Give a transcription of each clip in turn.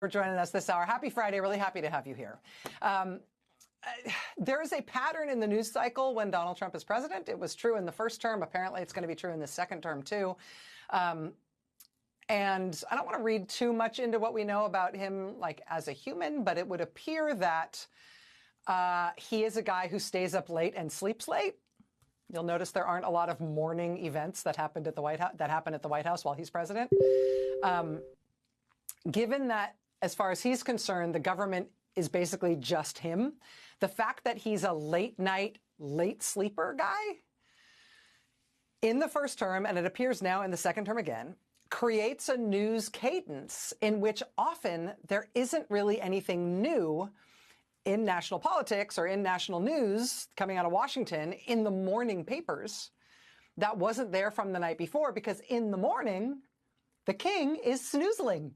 For joining us this hour. Happy Friday. Really happy to have you here. There is a pattern in the news cycle when Donald Trump is president. It was true in the first term. Apparently, it's going to be true in the second term, too. And I don't want to read too much into what we know about him, like, as a human, but it would appear that he is a guy who stays up late and sleeps late. You'll notice there aren't a lot of morning events that happened at the White House while he's president. Given that, as far as he's concerned, the government is basically just him, the fact that he's a late night, late sleeper guy in the first term, and it appears now in the second term again, creates a news cadence in which often there isn't really anything new in national politics or in national news coming out of Washington in the morning papers that wasn't there from the night before, because in the morning, the king is snoozling.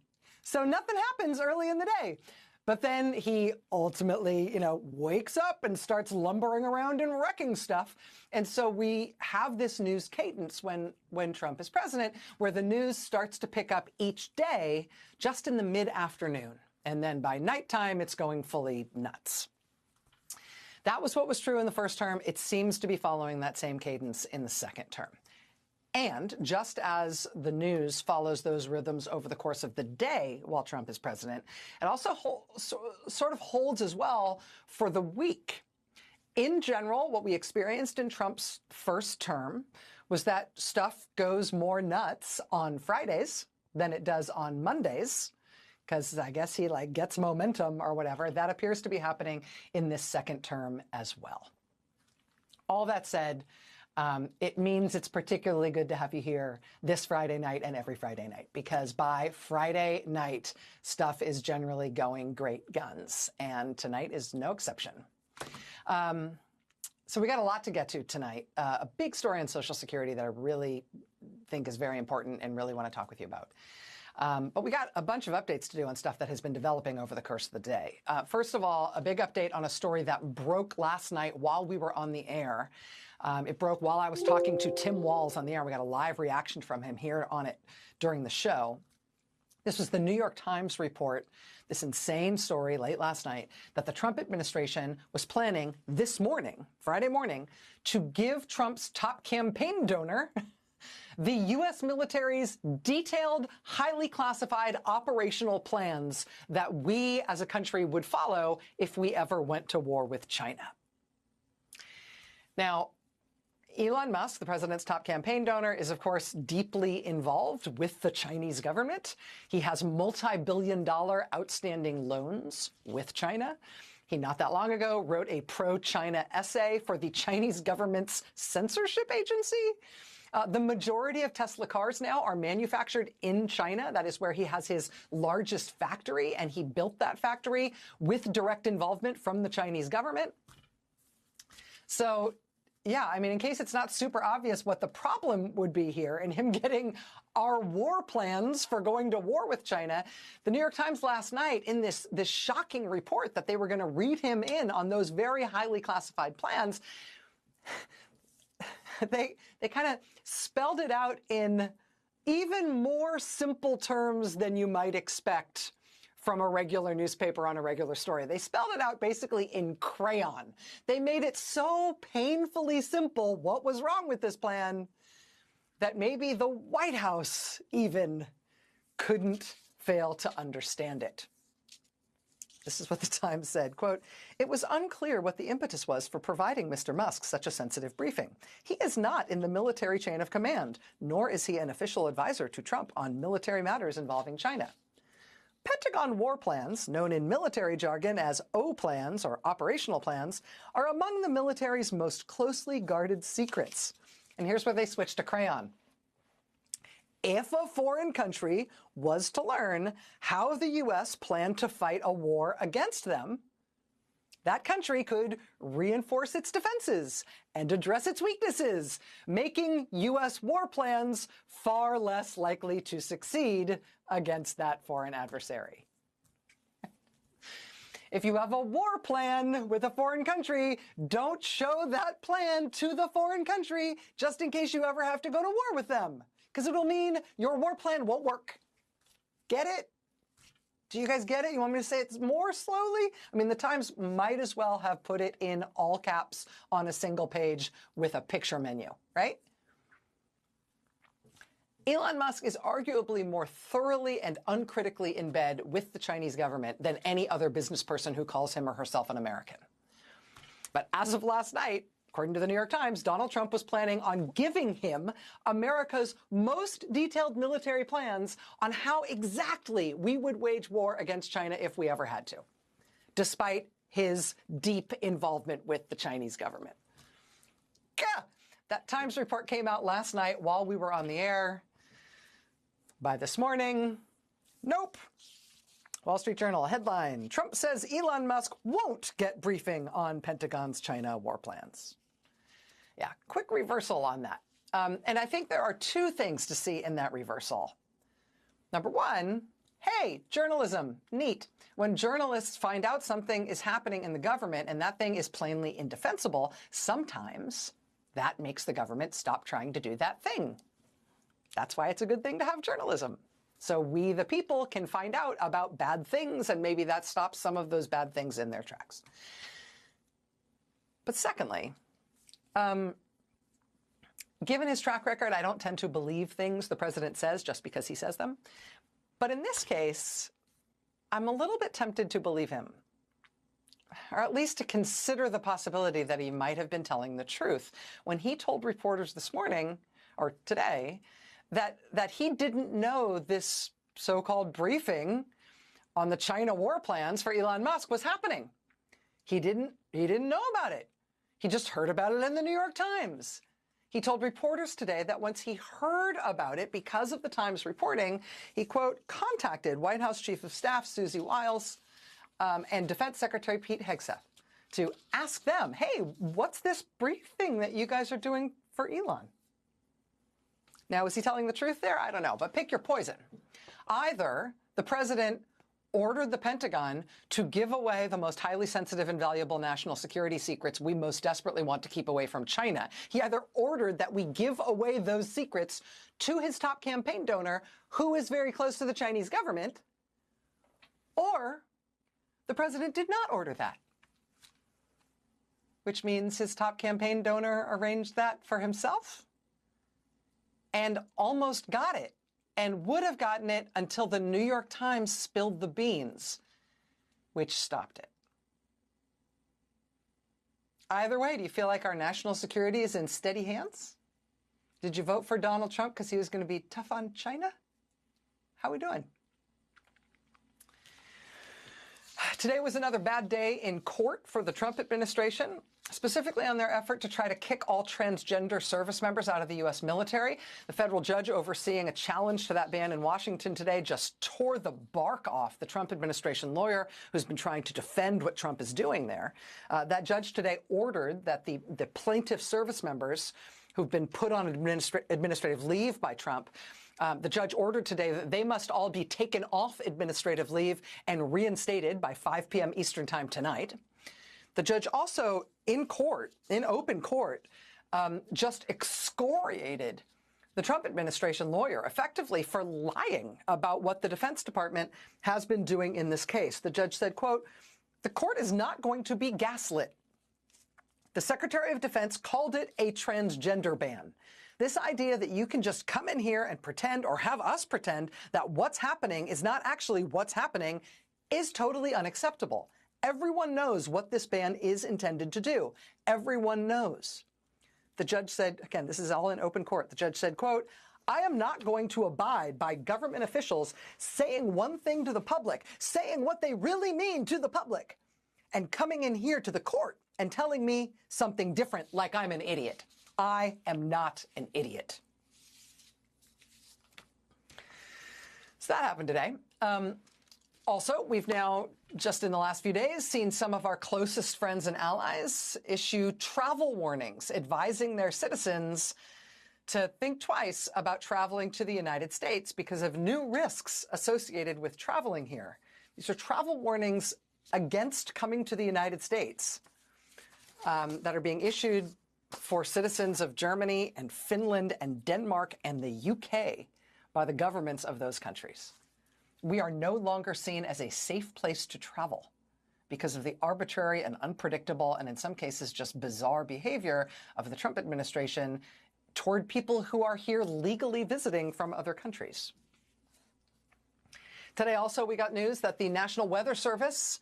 So nothing happens early in the day. But then he ultimately, wakes up and starts lumbering around and wrecking stuff. And so we have this news cadence when Trump is president, where the news starts to pick up each day just in the mid-afternoon. And then by nighttime, it's going fully nuts. That was what was true in the first term. It seems to be following that same cadence in the second term. And just as the news follows those rhythms over the course of the day while Trump is president, it also sort of holds as well for the week. In general, what we experienced in Trump's first term was that stuff goes more nuts on Fridays than it does on Mondays, because I guess he gets momentum or whatever. That appears to be happening in this second term as well. All that said, it means it's particularly good to have you here this Friday night and every Friday night, because by Friday night, stuff is generally going great guns, and tonight is no exception. So we got a lot to get to tonight. A big story on Social Security that I really think is very important and really want to talk with you about. But we got a bunch of updates to do on stuff that has been developing over the course of the day. First of all, a big update on a story that broke last night while we were on the air. It broke while I was talking to Tim Walz on the air. We got a live reaction from him here on it during the show. This was the New York Times report, this insane story late last night, that the Trump administration was planning this morning, Friday morning, to give Trump's top campaign donor the U.S. military's detailed, highly classified operational plans that we as a country would follow if we ever went to war with China. Now, Elon Musk, the president's top campaign donor, is, of course, deeply involved with the Chinese government. He has multi-billion-dollar outstanding loans with China. He, not that long ago, wrote a pro-China essay for the Chinese government's censorship agency. The majority of Tesla cars now are manufactured in China. That is where he has his largest factory, and he built that factory with direct involvement from the Chinese government. So, yeah, I mean, in case it's not super obvious what the problem would be here in him getting our war plans for going to war with China, the New York Times last night, in this shocking report that they were going to read him in on those very highly classified plans, they kind of spelled it out in even more simple terms than you might expect from a regular newspaper on a regular story. They spelled it out basically in crayon. They made it so painfully simple what was wrong with this plan that maybe the White House even couldn't fail to understand it. This is what the Times said, quote, "It was unclear what the impetus was for providing Mr. Musk such a sensitive briefing. He is not in the military chain of command, nor is he an official advisor to Trump on military matters involving China. Pentagon war plans, known in military jargon as O plans or operational plans, are among the military's most closely guarded secrets." And here's where they switched to crayon. If a foreign country was to learn how the U.S. planned to fight a war against them, that country could reinforce its defenses and address its weaknesses, making U.S. war plans far less likely to succeed against that foreign adversary. If you have a war plan with a foreign country, don't show that plan to the foreign country just in case you ever have to go to war with them, because it'll mean your war plan won't work. Get it? Do you guys get it? You want me to say it more slowly? I mean, the Times might as well have put it in all caps on a single page with a picture menu, right? Elon Musk is arguably more thoroughly and uncritically in bed with the Chinese government than any other business person who calls him or herself an American. But as of last night, according to the New York Times, Donald Trump was planning on giving him America's most detailed military plans on how exactly we would wage war against China if we ever had to, despite his deep involvement with the Chinese government. Gah! That Times report came out last night while we were on the air. By this morning, nope. Wall Street Journal headline, Trump says Elon Musk won't get briefing on Pentagon's China war plans. Yeah, quick reversal on that. And I think there are two things to see in that reversal. Number one, hey, journalism, neat. When journalists find out something is happening in the government and that thing is plainly indefensible, sometimes that makes the government stop trying to do that thing. That's why it's a good thing to have journalism. So we, the people, can find out about bad things, and maybe that stops some of those bad things in their tracks. But secondly, given his track record, I don't tend to believe things the president says just because he says them. But in this case, I'm a little bit tempted to believe him, or at least to consider the possibility that he might have been telling the truth when he told reporters this morning, or today, that he didn't know this so-called briefing on the China war plans for Elon Musk was happening. He didn't know about it. He just heard about it in the New York Times. He told reporters today that once he heard about it because of the Times reporting, he, quote, contacted White House Chief of Staff Susie Wiles and Defense Secretary Pete Hegseth to ask them, hey, what's this briefing that you guys are doing for Elon? Now, is he telling the truth there? I don't know, but pick your poison. Either the president ordered the Pentagon to give away the most highly sensitive and valuable national security secrets we most desperately want to keep away from China. He either ordered that we give away those secrets to his top campaign donor, who is very close to the Chinese government, or the president did not order that, which means his top campaign donor arranged that for himself and almost got it, and would have gotten it until the New York Times spilled the beans, which stopped it. Either way, do you feel like our national security is in steady hands? Did you vote for Donald Trump because he was going to be tough on China? How are we doing? Today was another bad day in court for the Trump administration, specifically on their effort to try to kick all transgender service members out of the U.S. military. The federal judge overseeing a challenge to that ban in Washington today just tore the bark off the Trump administration lawyer who's been trying to defend what Trump is doing there. That judge today ordered that the plaintiff service members who've been put on administrative leave by Trump, the judge ordered today that they must all be taken off administrative leave and reinstated by 5 p.m. Eastern time tonight. The judge also, in court, in open court, just excoriated the Trump administration lawyer effectively for lying about what the Defense Department has been doing in this case. The judge said, quote, "The court is not going to be gaslit. The Secretary of Defense called it a transgender ban. This idea that you can just come in here and pretend, or have us pretend, that what's happening is not actually what's happening is totally unacceptable. Everyone knows what this ban is intended to do. Everyone knows." The judge said, again, this is all in open court. The judge said, quote, "I am not going to abide by government officials saying one thing to the public, saying what they really mean to the public, and coming in here to the court and telling me something different like I'm an idiot. I am not an idiot." So that happened today. Also, we've now, just in the last few days, seen some of our closest friends and allies issue travel warnings, advising their citizens to think twice about traveling to the United States because of new risks associated with traveling here. These are travel warnings against coming to the United States that are being issued for citizens of Germany and Finland and Denmark and the UK by the governments of those countries. we are no longer seen as a safe place to travel because of the arbitrary and unpredictable, and in some cases just bizarre behavior of the Trump administration toward people who are here legally visiting from other countries. Today also we got news that the National Weather Service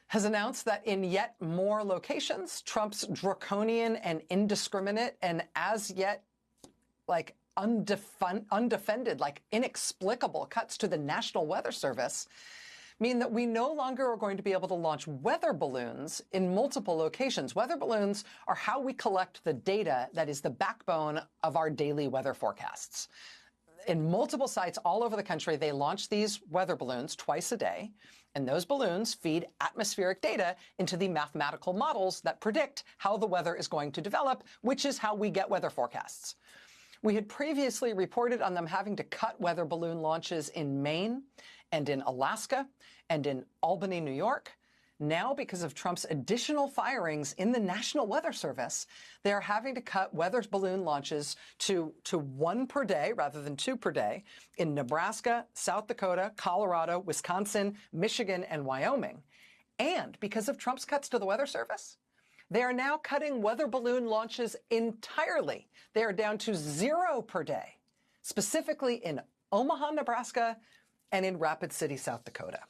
has announced that in yet more locations, Trump's draconian and indiscriminate and as yet like undefended, like inexplicable cuts to the National Weather Service mean that we no longer are going to be able to launch weather balloons in multiple locations. Weather balloons are how we collect the data that is the backbone of our daily weather forecasts. In multiple sites all over the country, they launch these weather balloons twice a day, and those balloons feed atmospheric data into the mathematical models that predict how the weather is going to develop, which is how we get weather forecasts. We had previously reported on them having to cut weather balloon launches in Maine and in Alaska and in Albany, New York. Now, because of Trump's additional firings in the National Weather Service, they are having to cut weather balloon launches to 1 per day rather than 2 per day in Nebraska, South Dakota, Colorado, Wisconsin, Michigan, and Wyoming. And because of Trump's cuts to the Weather Service, they are now cutting weather balloon launches entirely. They are down to 0 per day, specifically in Omaha, Nebraska, and in Rapid City, South Dakota.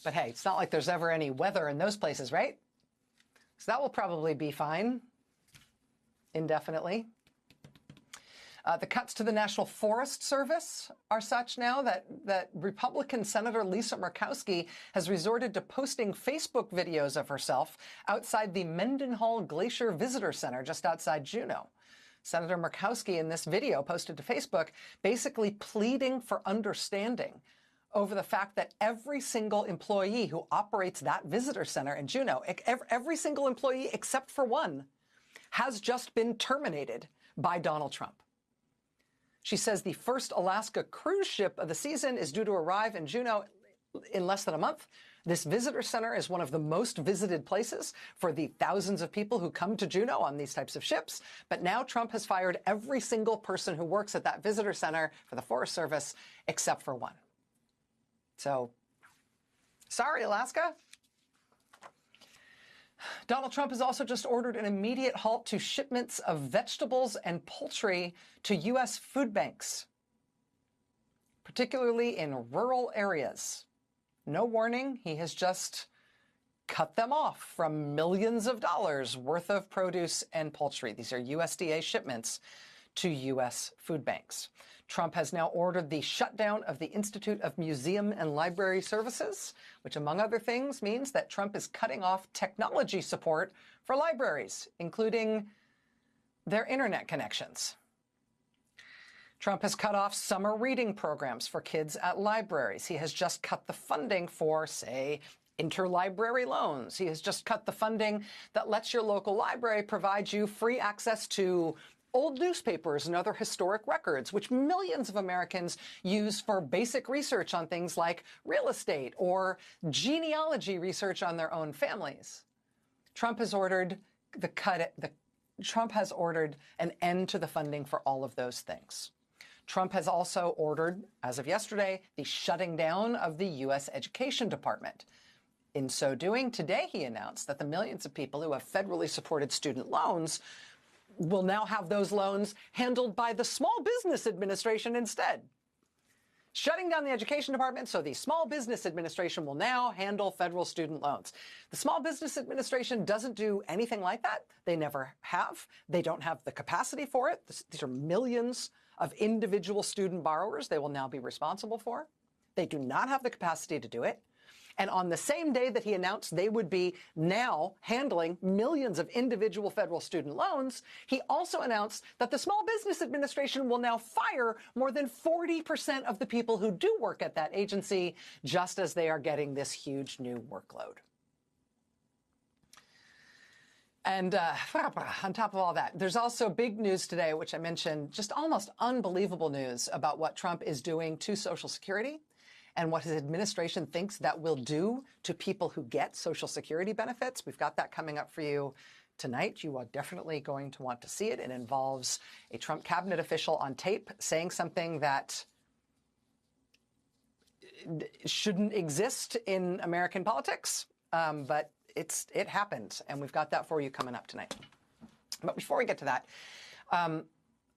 But hey, it's not like there's ever any weather in those places, right? So that will probably be fine indefinitely. The cuts to the National Forest Service are such now that Republican Senator Lisa Murkowski has resorted to posting Facebook videos of herself outside the Mendenhall Glacier Visitor Center just outside Juneau. Senator Murkowski in this video posted to Facebook basically pleading for understanding over the fact that every single employee who operates that visitor center in Juneau, every single employee except for one, has just been terminated by Donald Trump. She says the first Alaska cruise ship of the season is due to arrive in Juneau in less than a month. This visitor center is one of the most visited places for the thousands of people who come to Juneau on these types of ships. But now Trump has fired every single person who works at that visitor center for the Forest Service except for one. So, sorry, Alaska. Donald Trump has also just ordered an immediate halt to shipments of vegetables and poultry to U.S. food banks, particularly in rural areas. No warning, he has just cut them off from millions of dollars worth of produce and poultry. These are USDA shipments to U.S. food banks. Trump has now ordered the shutdown of the Institute of Museum and Library Services, which, among other things, means that Trump is cutting off technology support for libraries, including their internet connections. Trump has cut off summer reading programs for kids at libraries. He has just cut the funding for, say, interlibrary loans. He has just cut the funding that lets your local library provide you free access to old newspapers and other historic records, which millions of Americans use for basic research on things like real estate or genealogy research on their own families. Trump has ordered an end to the funding for all of those things. Trump has also ordered, as of yesterday, the shutting down of the U.S. Education Department. In so doing, today he announced that the millions of people who have federally supported student loans will now have those loans handled by the Small Business Administration instead. Shutting down the Education Department, so the Small Business Administration will now handle federal student loans. The Small Business Administration doesn't do anything like that. They never have. They don't have the capacity for it. These are millions of individual student borrowers they will now be responsible for. They do not have the capacity to do it. And on the same day that he announced they would be now handling millions of individual federal student loans, he also announced that the Small Business Administration will now fire more than 40% of the people who do work at that agency, just as they are getting this huge new workload. And on top of all that, there's also big news today, which I mentioned, just almost unbelievable news about what Trump is doing to Social Security and what his administration thinks that will do to people who get Social Security benefits. We've got that coming up for you tonight. You are definitely going to want to see it. It involves a Trump cabinet official on tape saying something that shouldn't exist in American politics, but it happened, and we've got that for you coming up tonight. But before we get to that,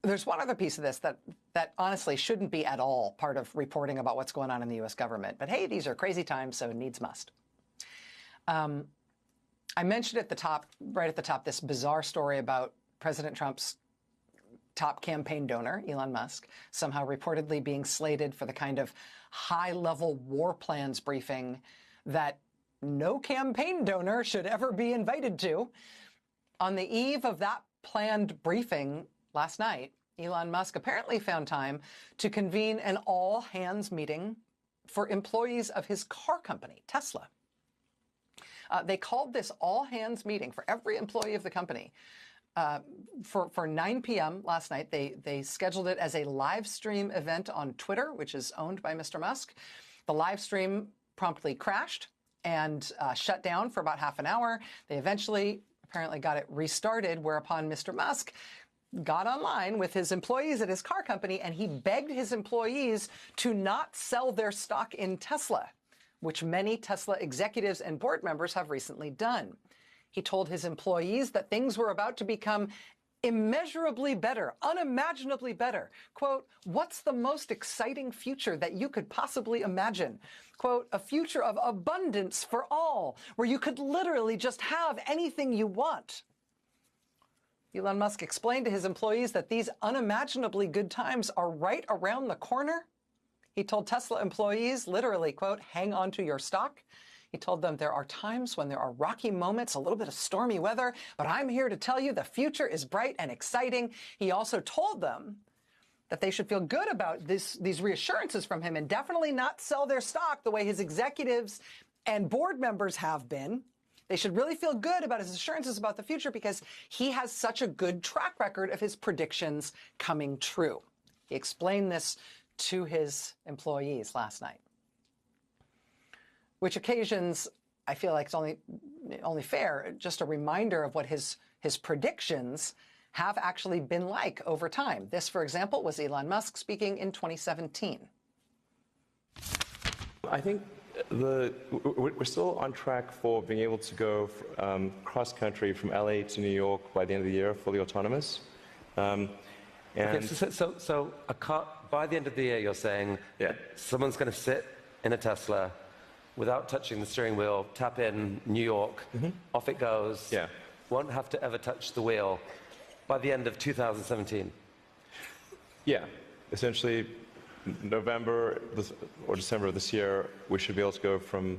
there's one other piece of this that honestly shouldn't be at all part of reporting about what's going on in the U.S. government. But hey, these are crazy times, so needs must. I mentioned at the top, right at the top, this bizarre story about President Trump's top campaign donor, Elon Musk, somehow reportedly being slated for the kind of high-level war plans briefing that no campaign donor should ever be invited to. On the eve of that planned briefing last night, Elon Musk apparently found time to convene an all-hands meeting for employees of his car company, Tesla. They called this all-hands meeting for every employee of the company for 9 p.m. last night. They scheduled it as a live stream event on Twitter, which is owned by Mr. Musk. The live stream promptly crashed and shut down for about half an hour. They eventually apparently got it restarted, whereupon Mr. Musk got online with his employees at his car company, and he begged his employees to not sell their stock in Tesla, which many Tesla executives and board members have recently done. He told his employees that things were about to become immeasurably better, unimaginably better. Quote, what's the most exciting future that you could possibly imagine? Quote, a future of abundance for all, where you could literally just have anything you want. Elon Musk explained to his employees that these unimaginably good times are right around the corner. He told Tesla employees, literally, quote, hang on to your stock. He told them there are times when there are rocky moments, a little bit of stormy weather, but I'm here to tell you the future is bright and exciting. He also told them that they should feel good about these reassurances from him and definitely not sell their stock the way his executives and board members have been. They should really feel good about his assurances about the future because he has such a good track record of his predictions coming true. He explained this to his employees last night, which occasions, I feel like it's only fair, just a reminder of what his predictions have actually been like over time. This, for example, was Elon Musk speaking in 2017. I think we're still on track for being able to go cross-country from LA to New York by the end of the year, fully autonomous. Okay, so a car, by the end of the year, you're saying someone's going to sit in a Tesla without touching the steering wheel, tap in New York, off it goes, won't have to ever touch the wheel by the end of 2017? Yeah, essentially November or December of this year, we should be able to go from,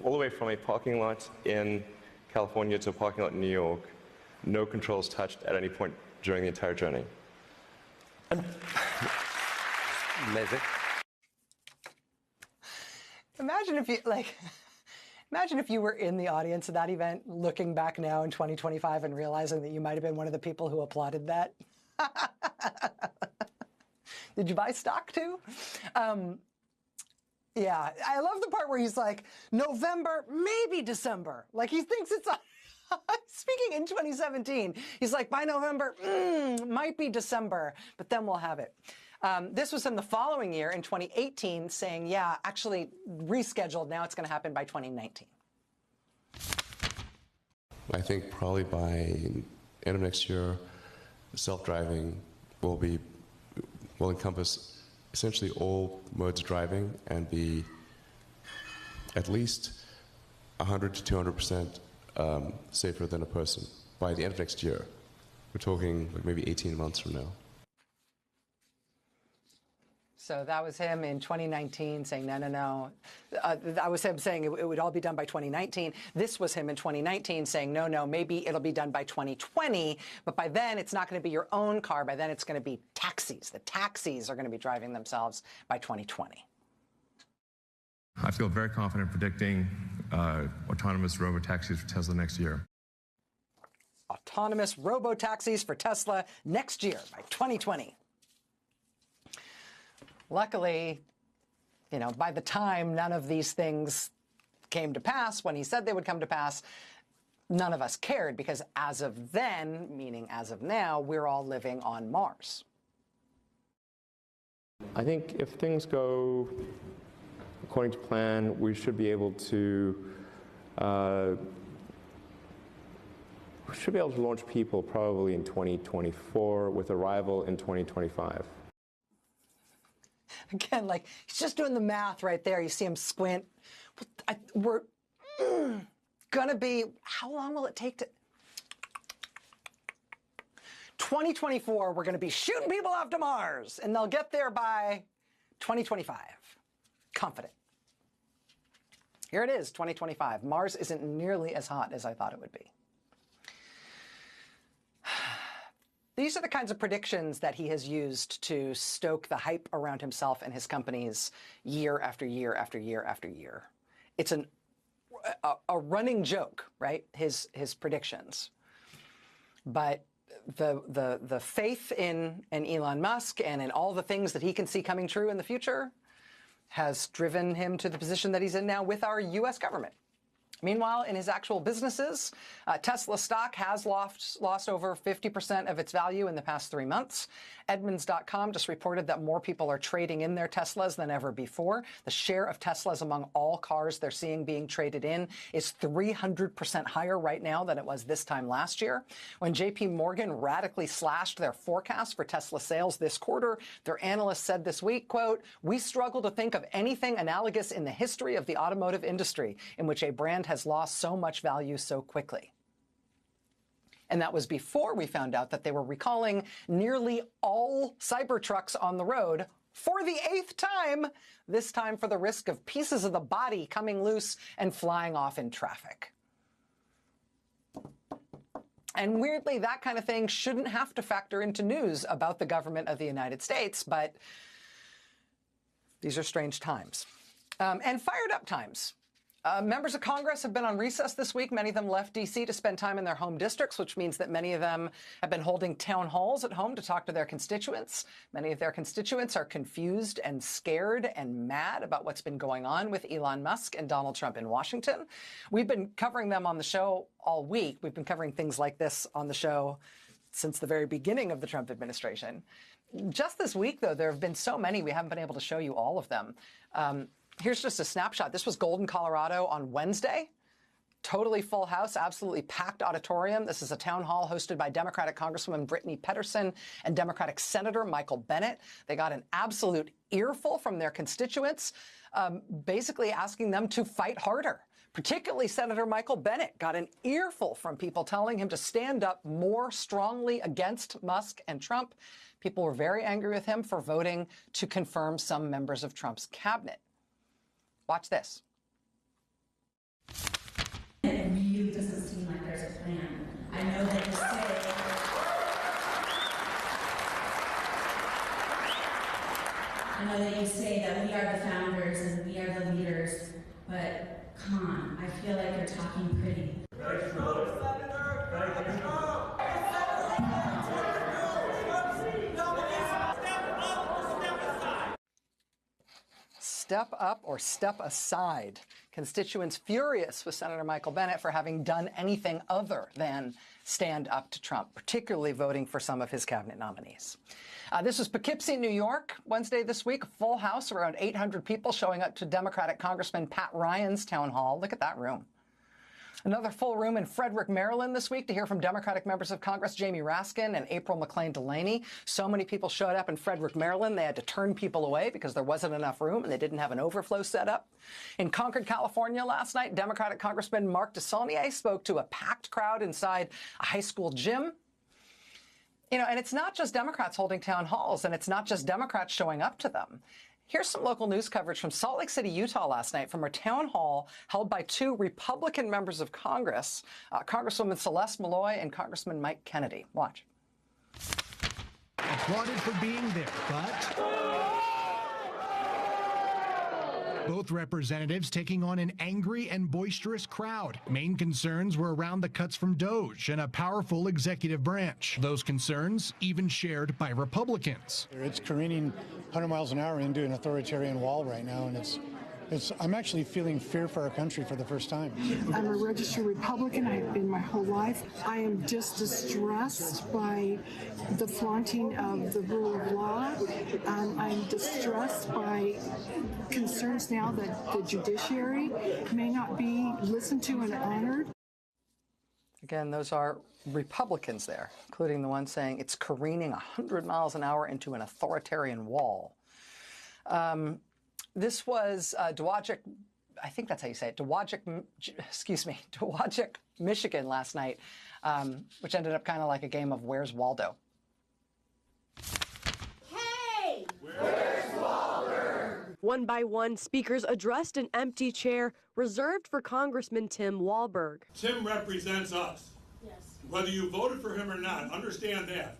all the way from a parking lot in California to a parking lot in New York, no controls touched at any point during the entire journey. Amazing. Imagine if you were in the audience at that event, looking back now in 2025 and realizing that you might have been one of the people who applauded that. Did you buy stock too? Yeah, I love the part where he's like, November, maybe December. Like he thinks it's speaking in 2017. He's like, by November, might be December, but then we'll have it. This was in the following year, in 2018, saying, yeah, actually rescheduled. Now it's going to happen by 2019. I think probably by end of next year, self-driving will encompass essentially all modes of driving and be at least 100 to 200% safer than a person by the end of next year. We're talking like maybe 18 months from now. So that was him in 2019 saying, no. That was him saying it would all be done by 2019. This was him in 2019 saying, no, maybe it'll be done by 2020. But by then, it's not going to be your own car. By then, it's going to be taxis. The taxis are going to be driving themselves by 2020. I feel very confident predicting autonomous robo-taxis for Tesla next year. Autonomous robo-taxis for Tesla next year by 2020. Luckily, by the time none of these things came to pass, when he said they would come to pass, none of us cared because as of then, meaning as of now, we're all living on Mars. I think if things go according to plan, we should be able to launch people probably in 2024 with arrival in 2025. Again, like, he's just doing the math right there. You see him squint. We're gonna be, how long will it take to? 2024, we're gonna be shooting people off to Mars, and they'll get there by 2025. Confident. Here it is, 2025. Mars isn't nearly as hot as I thought it would be. These are the kinds of predictions that he has used to stoke the hype around himself and his companies year after year after year after year. It's a running joke, right? His predictions. But the faith in Elon Musk and in all the things that he can see coming true in the future has driven him to the position that he's in now with our U.S. government. Meanwhile, in his actual businesses, Tesla stock has lost over 50% of its value in the past 3 months. Edmunds.com just reported that more people are trading in their Teslas than ever before. The share of Teslas among all cars they're seeing being traded in is 300% higher right now than it was this time last year. When JP Morgan radically slashed their forecast for Tesla sales this quarter, their analyst said this week, quote, "We struggle to think of anything analogous in the history of the automotive industry in which a brand has lost so much value so quickly." And that was before we found out that they were recalling nearly all Cybertrucks on the road for the 8th time, this time for the risk of pieces of the body coming loose and flying off in traffic. And weirdly, that kind of thing shouldn't have to factor into news about the government of the United States, but these are strange times. And fired up times. Members of Congress have been on recess this week. Many of them left D.C. to spend time in their home districts, which means that many of them have been holding town halls at home to talk to their constituents. Many of their constituents are confused and scared and mad about what's been going on with Elon Musk and Donald Trump in Washington. We've been covering them on the show all week. We've been covering things like this on the show since the very beginning of the Trump administration. Just this week, though, there have been so many, we haven't been able to show you all of them. Here's just a snapshot. This was Golden, Colorado on Wednesday. Totally full house, absolutely packed auditorium. This is a town hall hosted by Democratic Congresswoman Brittany Petterson and Democratic Senator Michael Bennet. They got an absolute earful from their constituents, basically asking them to fight harder. Particularly Senator Michael Bennet got an earful from people telling him to stand up more strongly against Musk and Trump. People were very angry with him for voting to confirm some members of Trump's cabinet. Watch this. It really doesn't seem like there's a plan. I know that you say, that we are the founders and we are the leaders, but come on, I feel like you're talking pretty. Step up or step aside. Constituents furious with Senator Michael Bennet for having done anything other than stand up to Trump, particularly voting for some of his cabinet nominees. This was Poughkeepsie, New York, Wednesday this week. Full house, around 800 people showing up to Democratic Congressman Pat Ryan's town hall. Look at that room. Another full room in Frederick, Maryland this week to hear from Democratic members of Congress Jamie Raskin and April McClain Delaney. So many people showed up in Frederick, Maryland, they had to turn people away because there wasn't enough room and they didn't have an overflow set up. In Concord, California last night, Democratic Congressman Mark DeSaulnier spoke to a packed crowd inside a high school gym. You know, and it's not just Democrats holding town halls, and it's not just Democrats showing up to them. Here's some local news coverage from Salt Lake City, Utah last night from a town hall held by 2 Republican members of Congress, Congresswoman Celeste Malloy and Congressman Mike Kennedy. Watch. Applauded for being there, but both representatives taking on an angry and boisterous crowd. Main concerns were around the cuts from DOGE and a powerful executive branch. Those concerns even shared by Republicans. It's careening 100 miles an hour into an authoritarian wall right now, and it's I'm actually feeling fear for our country for the first time. I'm a registered Republican. I've been my whole life. I am just distressed by the flaunting of the rule of law. I'm distressed by concerns now that the judiciary may not be listened to and honored. Again, those are Republicans there, including the one saying it's careening 100 miles an hour into an authoritarian wall. This was Dowagiac, I think that's how you say it, Dowagiac, Michigan last night, which ended up kind of like a game of Where's Waldo? Hey! Where's Waldo? One by one, speakers addressed an empty chair reserved for Congressman Tim Walberg. Tim represents us. Yes. Whether you voted for him or not, understand that.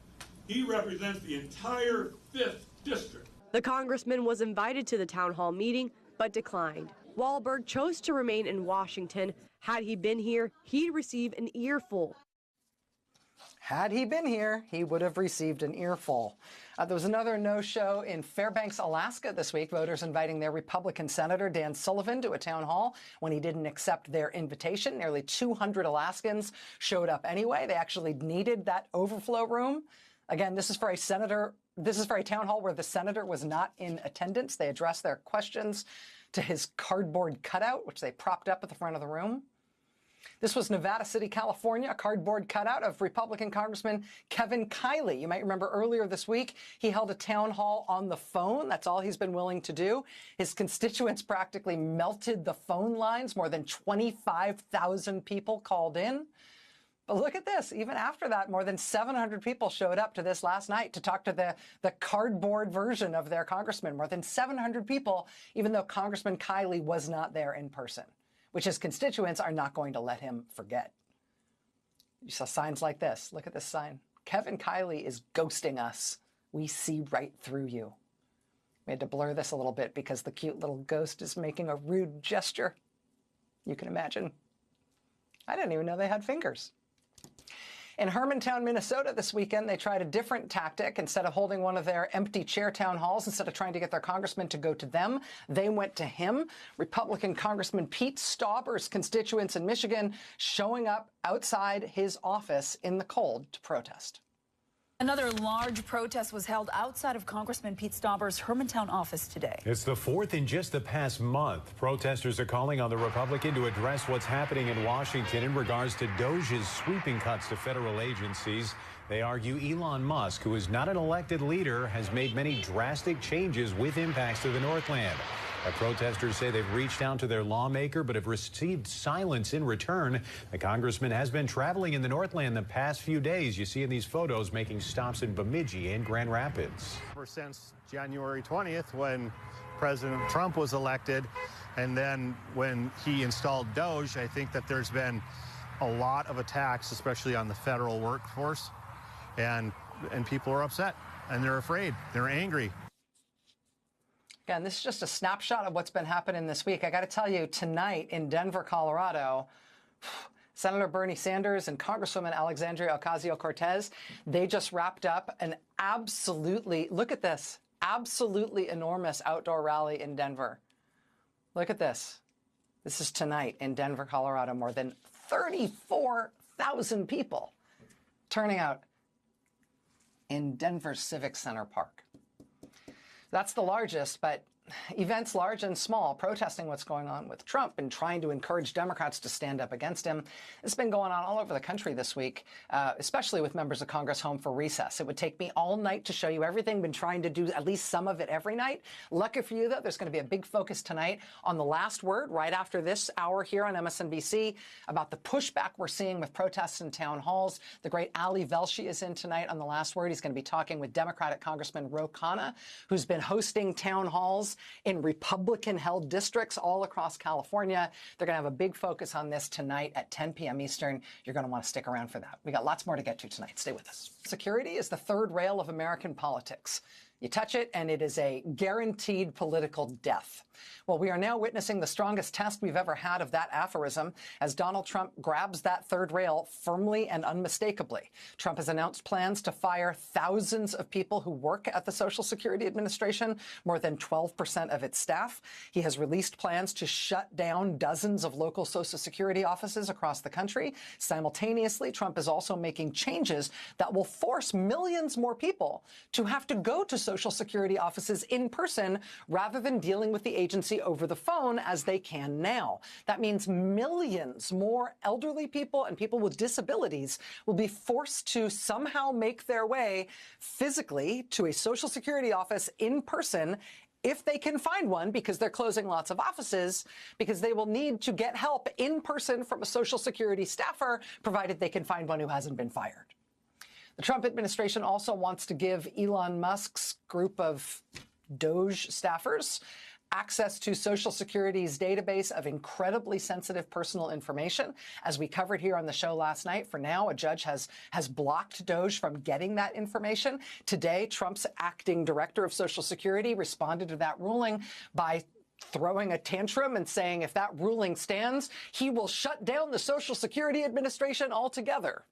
He represents the entire 5th district. The congressman was invited to the town hall meeting, but declined. Walberg chose to remain in Washington. Had he been here, he'd receive an earful. Had he been here, he would have received an earful. There was another no-show in Fairbanks, Alaska this week. Voters inviting their Republican Senator Dan Sullivan to a town hall when he didn't accept their invitation. Nearly 200 Alaskans showed up anyway. They actually needed that overflow room. Again, this is for a town hall where the senator was not in attendance. They addressed their questions to his cardboard cutout, which they propped up at the front of the room. This was Nevada City, California, a cardboard cutout of Republican Congressman Kevin Kiley. You might remember earlier this week, he held a town hall on the phone. That's all he's been willing to do. His constituents practically melted the phone lines. More than 25,000 people called in. But look at this. Even after that, more than 700 people showed up to this last night to talk to the cardboard version of their congressman. More than 700 people, even though Congressman Kiley was not there in person, which his constituents are not going to let him forget. You saw signs like this. Look at this sign. Kevin Kiley is ghosting us. We see right through you. We had to blur this a little bit because the cute little ghost is making a rude gesture. You can imagine. I didn't even know they had fingers. In Hermantown, Minnesota this weekend, they tried a different tactic. Instead of holding one of their empty chair town halls, instead of trying to get their congressman to go to them, they went to him. Republican Congressman Pete Stauber's constituents in Michigan showing up outside his office in the cold to protest. Another large protest was held outside of Congressman Pete Stauber's Hermantown office today. It's the 4th in just the past month. Protesters are calling on the Republican to address what's happening in Washington in regards to DOGE's sweeping cuts to federal agencies. They argue Elon Musk, who is not an elected leader, has made many drastic changes with impacts to the Northland. The protesters say they've reached out to their lawmaker but have received silence in return. The congressman has been traveling in the Northland the past few days. You see in these photos making stops in Bemidji and Grand Rapids. Ever since January 20th, when President Trump was elected, and then when he installed DOGE, I think that there's been a lot of attacks, especially on the federal workforce, and people are upset, and they're afraid, they're angry. Again, this is just a snapshot of what's been happening this week. I got to tell you, tonight in Denver, Colorado, Senator Bernie Sanders and Congresswoman Alexandria Ocasio-Cortez, they just wrapped up an absolutely, look at this, absolutely enormous outdoor rally in Denver. Look at this. This is tonight in Denver, Colorado. More than 34,000 people turning out in Denver's Civic Center Park. That's the largest, but events large and small, protesting what's going on with Trump and trying to encourage Democrats to stand up against him. It's been going on all over the country this week, especially with members of Congress home for recess. It would take me all night to show you everything. Been trying to do at least some of it every night. Lucky for you, though, there's going to be a big focus tonight on the last word right after this hour here on MSNBC about the pushback we're seeing with protests in town halls. The great Ali Velshi is in tonight on the last word. He's going to be talking with Democratic Congressman Ro Khanna, who's been hosting town halls in Republican-held districts all across California. They're going to have a big focus on this tonight at 10 p.m. Eastern. You're going to want to stick around for that. We got lots more to get to tonight. Stay with us. Security is the third rail of American politics. You touch it, and it is a guaranteed political death. Well, we are now witnessing the strongest test we've ever had of that aphorism as Donald Trump grabs that third rail firmly and unmistakably. Trump has announced plans to fire thousands of people who work at the Social Security Administration, more than 12% of its staff. He has released plans to shut down dozens of local Social Security offices across the country. Simultaneously, Trump is also making changes that will force millions more people to have to go to Social Security offices in person rather than dealing with the agency over the phone as they can now. That means millions more elderly people and people with disabilities will be forced to somehow make their way physically to a Social Security office in person, if they can find one, because they're closing lots of offices, because they will need to get help in person from a Social Security staffer, provided they can find one who hasn't been fired. The Trump administration also wants to give Elon Musk's group of Doge staffers access to Social Security's database of incredibly sensitive personal information. As we covered here on the show last night, for now, a judge has blocked Doge from getting that information. Today, Trump's acting director of Social Security responded to that ruling by throwing a tantrum and saying if that ruling stands, he will shut down the Social Security Administration altogether.